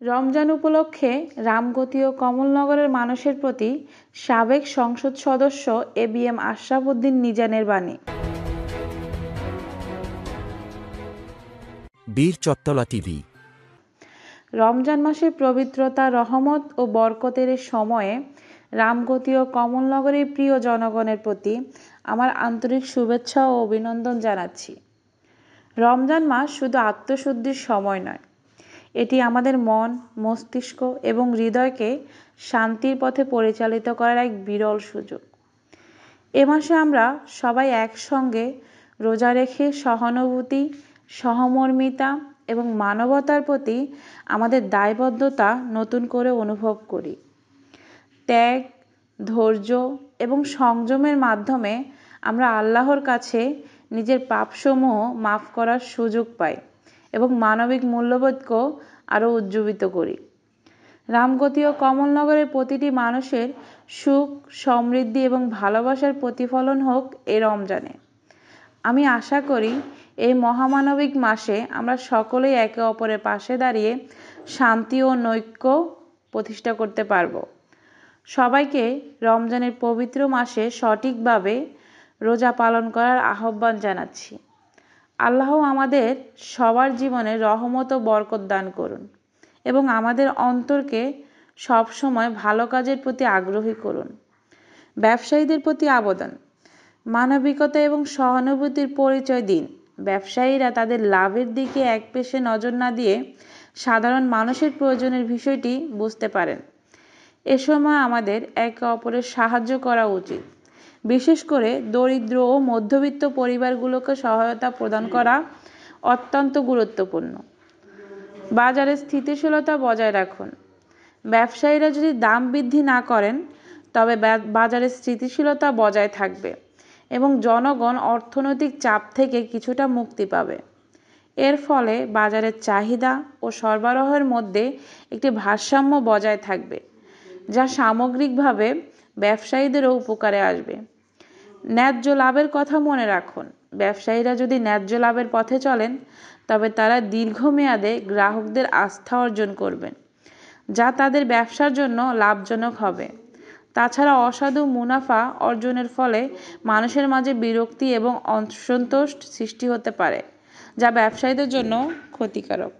রমজান উপলক্ষে রামগতি ও কমলনগরের মানুষের প্রতি সাবেক সংসদ সদস্য এবিএম আশরাফ উদ্দিন নিজানের বাণী। বীর চত্তলা টিভি। রমজান মাসের পবিত্রতা, রহমত ও বরকতের সময়ে রামগতি ও কমলনগরের প্রিয় জনগণের প্রতি আমার আন্তরিক শুভেচ্ছা ও অভিনন্দন জানাচ্ছি। রমজান মাস শুধু আত্মশুদ্ধির সময় নয়, এটি আমাদের মন, মস্তিষ্ক এবং হৃদয়কে শান্তির পথে পরিচালিত করার এক বিরল সুযোগ। এ মাসে আমরা সবাই একসঙ্গে রোজা রেখে সহানুভূতি, সহমর্মিতা এবং মানবতার প্রতি আমাদের দায়বদ্ধতা নতুন করে অনুভব করি। ত্যাগ, ধৈর্য এবং সংযমের মাধ্যমে আমরা আল্লাহর কাছে নিজের পাপসমূহ মাফ করার সুযোগ পাই এবং মানবিক মূল্যবোধকেও আরও উজ্জীবিত করি। রামগতি ও কমলনগরের প্রতিটি মানুষের সুখ, সমৃদ্ধি এবং ভালোবাসার প্রতিফলন হোক এই রমজানে। আমি আশা করি এই মহামানবিক মাসে আমরা সকলেই একে অপরের পাশে দাঁড়িয়ে শান্তি ও নৈক্য প্রতিষ্ঠা করতে পারব। সবাইকে রমজানের পবিত্র মাসে সঠিকভাবে রোজা পালন করার আহ্বান জানাচ্ছি। আল্লাহ আমাদের সবার জীবনে রহমত ও বরকত দান করুন এবং আমাদের অন্তরকে সবসময় ভালো কাজের প্রতি আগ্রহী করুন। ব্যবসায়ীদের প্রতি আবেদন, মানবিকতা এবং সহানুভূতির পরিচয় দিন। ব্যবসায়ীরা তাদের লাভের দিকে একপেশে নজর না দিয়ে সাধারণ মানুষের প্রয়োজনের বিষয়টি বুঝতে পারেন। এ সময় আমাদের একে অপরের সাহায্য করা উচিত। বিশেষ করে দরিদ্র ও মধ্যবিত্ত পরিবারগুলোকে সহায়তা প্রদান করা অত্যন্ত গুরুত্বপূর্ণ। বাজারে স্থিতিশীলতা বজায় রাখুন। ব্যবসায়ীরা যদি দাম বৃদ্ধি না করেন তবে বাজারে স্থিতিশীলতা বজায় থাকবে এবং জনগণ অর্থনৈতিক চাপ থেকে কিছুটা মুক্তি পাবে। এর ফলে বাজারের চাহিদা ও সরবরাহের মধ্যে একটি ভারসাম্য বজায় থাকবে, যা সামগ্রিকভাবে ব্যবসায়ীদেরও উপকারে আসবে। ন্যায্য লাভের কথা মনে রাখুন। ব্যবসায়ীরা যদি ন্যায্য লাভের পথে চলেন তবে তারা দীর্ঘমেয়াদে গ্রাহকদের আস্থা অর্জন করবেন, যা তাদের ব্যবসার জন্য লাভজনক হবে। তাছাড়া অসাধু মুনাফা অর্জনের ফলে মানুষের মাঝে বিরক্তি এবং অসন্তোষ সৃষ্টি হতে পারে, যা ব্যবসায়ীদের জন্য ক্ষতিকারক।